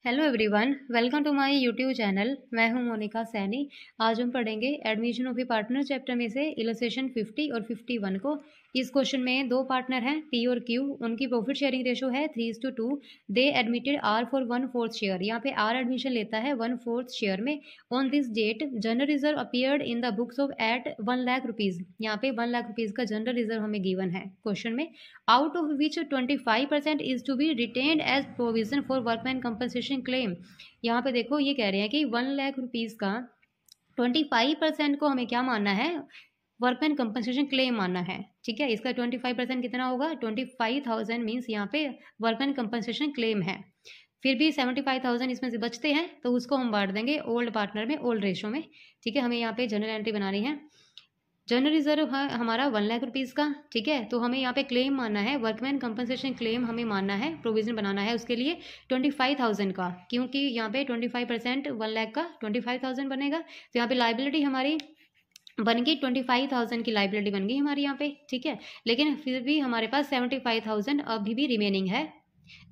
Hello everyone, welcome to my YouTube channel. मैं हूं मोनिका सैनी। आज हम पढ़ेंगे admission of a partner chapter में से इलस्ट्रेशन 50 और 51 को। इस क्वेश्चन में दो पार्टनर हैं पी और क्यू। उनकी प्रॉफिट शेयरिंग रेशो है 3:2। They admitted are for 1/4 share. यहाँ पे आर एडमिशन लेता है 1/4 शेयर में। On this date general reserve appeared in the books of at 1 lakh rupees. यहाँ पे 1 लाख रुपीज़ का जनरल रिजर्व हमें गिवन है क्वेश्चन में। Out of which 25% is to be retained as provision for workman compensation claim. यहाँ पे देखो ये कह रहे हैं कि 1 लाख रुपीज़ का 25% को हमें क्या मानना है, वर्कमैन कंपनसेशन क्लेम मानना है। ठीक है, इसका 25% कितना होगा, 25,000 मीन्स यहाँ पे वर्कमैन कंपनसेशन क्लेम है। फिर भी 75,000 इसमें से बचते हैं तो उसको हम बांट देंगे ओल्ड पार्टनर में, ओल्ड रेशो में। ठीक है, हमें यहाँ पे जनरल एंट्री बनानी है। जनरल रिजर्व है हमारा 1 लाख रुपीज़ का। ठीक है, तो हमें यहाँ पे क्लेम मानना है, वर्कमैन कंपनसेशन क्लेम हमें मानना है, प्रोविजन बनाना है उसके लिए 25,000 का, क्योंकि यहाँ पे 25% 1 लाख का 25,000 बनेगा। तो यहाँ पे लाइबिलिटी हमारी बन गई 25,000 की लाइबिलिटी बन गई हमारी यहाँ पे। ठीक है, लेकिन फिर भी हमारे पास 75,000 अभी भी रिमेनिंग है।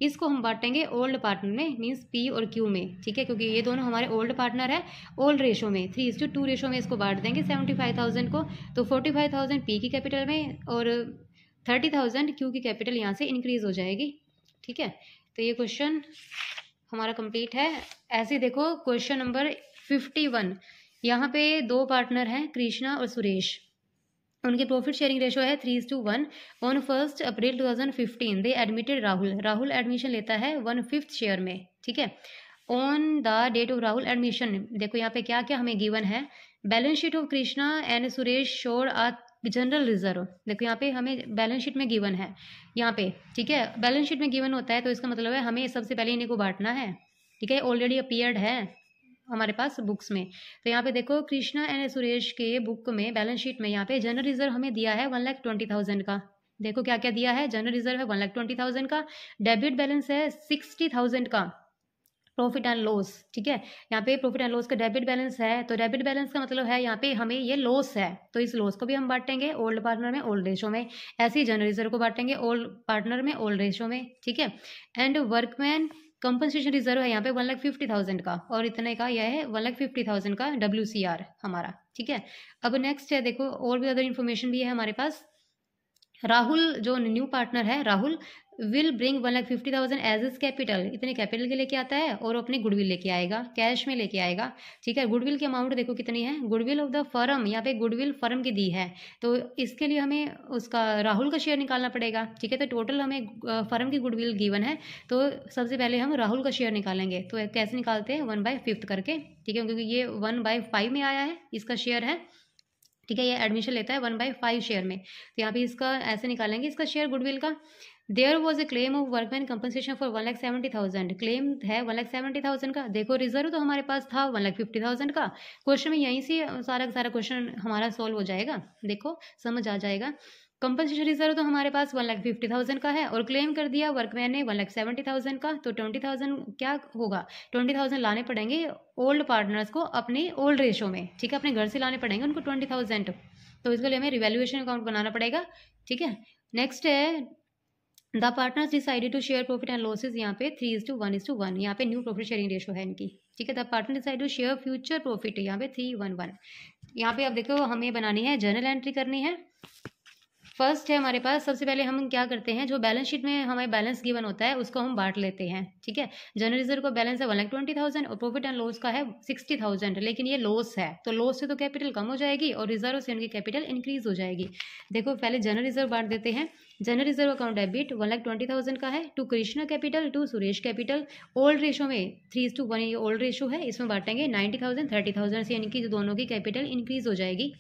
इसको हम बांटेंगे ओल्ड पार्टनर में, मीन्स पी और क्यू में। ठीक है, क्योंकि ये दोनों हमारे ओल्ड पार्टनर है। ओल्ड रेशो में 3:2 रेशो में इसको बांट देंगे 75,000 को। तो 45,000 पी की कैपिटल में और 30,000 क्यू की कैपिटल यहाँ से इंक्रीज हो जाएगी। ठीक है, तो ये क्वेश्चन हमारा कंप्लीट है। ऐसे देखो क्वेश्चन नंबर 51। यहाँ पे दो पार्टनर हैं कृष्णा और सुरेश। उनकी प्रॉफिट शेयरिंग रेशो है 3:1। On 1 April 2015 they admitted Rahul admission लेता है 1/5 शेयर में। ठीक है, on the date of Rahul admission, देखो यहाँ पे क्या क्या हमें गिवन है। Balance sheet of Krishna and Suresh showed a general reserve. देखो यहाँ पे हमें बैलेंस शीट में गिवन है यहाँ पे। ठीक है, बैलेंस शीट में गिवन होता है तो इसका मतलब है हमें सबसे पहले इन्हीं को बांटना है। ठीक है, ऑलरेडी अपीयर्ड है हमारे पास बुक्स में। तो यहाँ पे देखो कृष्णा एंड सुरेश के बुक में बैलेंस शीट में यहाँ पे जनरल रिजर्व हमें दिया है 1,20,000 का। देखो क्या क्या दिया है, जनरल रिजर्व है 1,20,000 का, डेबिट बैलेंस है 60,000 का, प्रॉफिट एंड लॉस। ठीक है, यहाँ पे प्रॉफिट एंड लॉस का डेबिट बैलेंस है, तो डेबिट बैलेंस का मतलब है यहाँ पे हमें ये लॉस है, तो इस लॉस को भी हम बांटेंगे ओल्ड पार्टनर में, ओल्ड रेशो में। ऐसे ही जनरल रिजर्व को बांटेंगे ओल्ड पार्टनर में, ओल्ड रेशो में। ठीक है, एंड वर्कमैन कंपनसेशन रिजर्व है यहाँ पे 1,50,000 का, और इतने का यह है 1,50,000 का WCR हमारा। ठीक है, अब नेक्स्ट है देखो, और भी अदर इन्फॉर्मेशन भी है हमारे पास। राहुल जो न्यू पार्टनर है, Rahul will bring 1,50,000 as is capital. इतने कैपिटल के लेके आता है और अपने गुडविल लेके आएगा, कैश में लेके आएगा। ठीक है, गुडविल की अमाउंट देखो कितनी है, गुडविल ऑफ द फर्म, यहाँ पे गुडविल फर्म की दी है, तो इसके लिए हमें उसका राहुल का शेयर निकालना पड़ेगा। ठीक है, तो टोटल हमें फर्म की गुडविल गिवन है, तो सबसे पहले हम राहुल का शेयर निकालेंगे। तो कैसे निकालते हैं, 1/5 करके। ठीक है, क्योंकि ये 1/5 में आया है, इसका शेयर है। ठीक है, ये एडमिशन लेता है 1/5 शेयर में, तो यहाँ पे इसका ऐसे निकालेंगे इसका शेयर गुडविल का। There was a claim of workman compensation for 1,70,000। Claim है 1,70,000 का। देखो रिजर्व तो हमारे पास था 1,50,000 का। क्वेश्चन में यहीं से सारा सारा क्वेश्चन हमारा सॉल्व हो जाएगा, देखो समझ आ जाएगा। कंपनसेशन रिजर्व तो हमारे पास 1,50,000 का है, और क्लेम कर दिया वर्कमैन ने 1,70,000 का, तो 20,000 क्या होगा, 20,000 लाने पड़ेंगे ओल्ड पार्टनर्स को अपने ओल्ड रेशो में। ठीक है, अपने घर से लाने पड़ेंगे उनको 20,000, तो इसके लिए हमें रिवैल्यूएशन अकाउंट बनाना पड़ेगा। ठीक है, नेक्स्ट है the partners decided to share profit and losses. यहाँ पे 3:1:1, यहाँ पे न्यू प्रॉफिट शेयरिंग रेशो है इनकी। ठीक है, the partner decide to share future profit, यहाँ पे 3:1:1। यहाँ पे अब देखो हमें बनानी है, जर्नल एंट्री करनी है। फर्स्ट है हमारे पास, सबसे पहले हम क्या करते हैं, जो बैलेंस शीट में हमें बैलेंस गिवन होता है उसको हम बांट लेते हैं। ठीक है, जनरल रिजर्व का बैलेंस है 1,20,000 और प्रॉफिट एंड लॉस का है 60,000, लेकिन ये लॉस है, तो लॉस से तो कैपिटल कम हो जाएगी और रिजर्व से उनकी कैपिटल इंक्रीज हो जाएगी। देखो पहले जनरल रिजर्व बांट देते हैं। जनरल रिजर्व अकाउंट डेबिट 1,20,000 का है, to Krishna capital, to Suresh capital. Old ratio में 3:1, ये ओल्ड रेशो है, इसमें बांटेंगे 90,000 30,000 से, यानी कि दोनों की कैपिटल इंक्रीज हो जाएगी।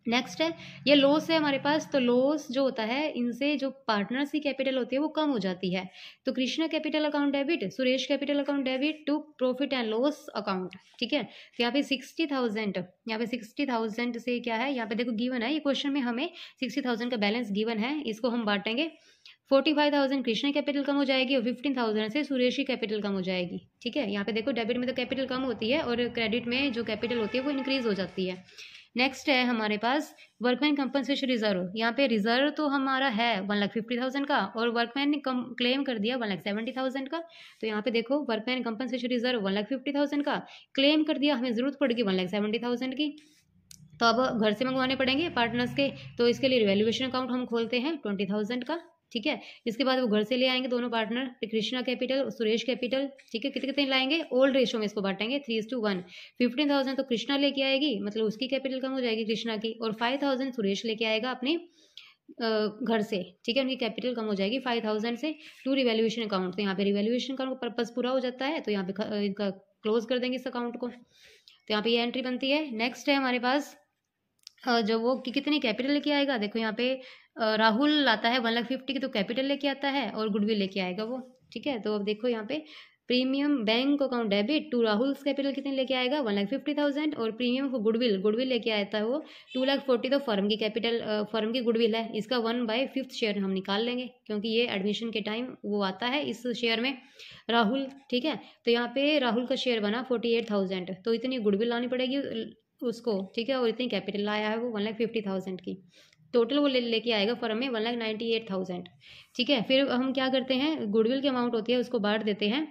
नेक्स्ट है ये लॉस है हमारे पास, तो लॉस जो होता है इनसे जो पार्टनर्स की कैपिटल होती है वो कम हो जाती है, तो Krishna capital account debit, Suresh capital account debit to profit and loss account. ठीक है, तो यहाँ पे 60,000, यहाँ पे 60,000 से क्या है, यहाँ पे देखो गिवन है, ये क्वेश्चन में हमें 60,000 का बैलेंस गिवन है, इसको हम बांटेंगे। 45,000 कृष्णा कैपिटल कम हो जाएगी और 15,000 से सुरेश की कैपिटल कम हो जाएगी। ठीक है, यहाँ पे देखो डेबिट में तो कैपिटल कम होती है और क्रेडिट में जो कैपिटल होती है वो इंक्रीज हो जाती है। नेक्स्ट है हमारे पास वर्कमैन कंपनसेशन रिजर्व। यहाँ पे रिजर्व तो हमारा है 1,50,000 का और वर्कमैन ने क्लेम कर दिया 1,70,000 का। तो यहाँ पे देखो वर्कमैन कंपनसेशन रिजर्व 1,50,000 का क्लेम कर दिया, हमें ज़रूरत पड़ेगी 1,70,000 की। तो अब घर से मंगवाने पड़ेंगे पार्टनर्स के, तो इसके लिए रिवैल्यूएशन अकाउंट हम खोलते हैं 20,000 का। ठीक है, इसके बाद वो घर से ले आएंगे दोनों partner, Krishna capital, Suresh capital. ठीक है, कितने कितने लाएंगे, ओल्ड रेशो में इसको बांटेंगे 3:1। 15,000 तो कृष्णा लेके आएगी, मतलब उसकी कैपिटल कम हो जाएगी कृष्णा की, और 5,000 सुरेश लेके आएगा अपने घर से। ठीक है, उनकी कैपिटल कम हो जाएगी 5,000 से टू रिवैल्यूएशन अकाउंट। तो यहाँ पे रिवैल्यूएशन अकाउंट का पर्पज पूरा हो जाता है, तो यहाँ पे इनका क्लोज कर देंगे इस अकाउंट को। तो यहाँ पे ये एंट्री बनती है। नेक्स्ट है हमारे पास जो वो कितनी कैपिटल लेके आएगा, देखो यहाँ पे राहुल लाता है 1,50,000 की, तो कैपिटल लेके आता है और गुडविल लेके आएगा वो। ठीक है, तो अब देखो यहाँ पे premium bank account debit to Rahul capital कितने लेके आएगा 1,50,000, और प्रीमियम को गुडविल लेके आता है वो 2,40,000। तो फर्म की कैपिटल, फर्म की गुडविल है, इसका 1/5 शेयर हम निकाल लेंगे, क्योंकि ये एडमिशन के टाइम वो आता है इस शेयर में राहुल। ठीक है, तो यहाँ पे राहुल का शेयर बना 48,000, तो इतनी गुडविल लानी पड़ेगी उसको। ठीक है, और इतनी कैपिटल लाया है वो 1,50,000 की, टोटल वो लेके आएगा फर्म में 1,98,000। ठीक है, फिर हम क्या करते हैं, गुडविल की अमाउंट होती है उसको बांट देते हैं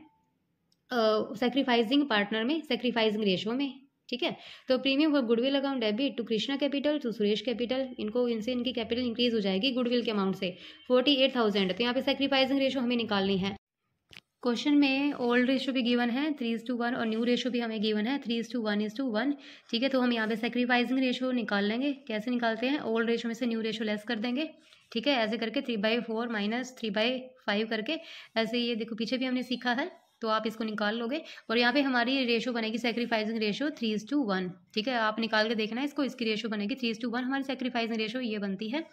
सैक्रिफाइसिंग पार्टनर में, सैक्रिफाइसिंग रेशो में। ठीक है, तो premium for goodwill account debit to Krishna capital to Suresh capital, इनको इनसे इनकी कैपिटल इंक्रीज हो जाएगी गुडविल के अमाउंट से 48,000। तो यहाँ पे सैक्रिफाइसिंग रेशो हमें निकालनी है। क्वेश्चन में ओल्ड रेशो भी गिवन है 3:1 और न्यू रेशो भी हमें गिवन है 3:1:1। ठीक है, तो हम यहाँ पे सैक्रिफाइसिंग रेशो निकाल लेंगे। कैसे निकालते हैं, ओल्ड रेशो में से न्यू रेशो लेस कर देंगे। ठीक है, ऐसे करके 3/4 माइनस 3/5 करके, ऐसे ये देखो पीछे भी हमने सीखा है, तो आप इसको निकाल लोगे। और यहाँ पे हमारी रेशो बनेगी सैक्रिफाइसिंग रेशो 3:1। ठीक है, आप निकाल के देखना इसको, इसकी रेशो बनेगी 3:1, हमारी सैक्रिफाइसिंग रेशो ये बनती है।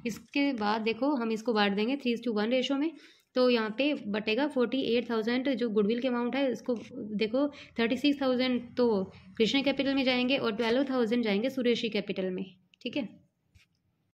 इसके बाद देखो हम इसको बांट देंगे 3:1 रेशो में, तो यहाँ पे बटेगा 48,000 जो गुडविल के अमाउंट है, इसको देखो 36,000 तो कृष्णा कैपिटल में जाएंगे और 12,000 जाएंगे सुरेशी कैपिटल में। ठीक है।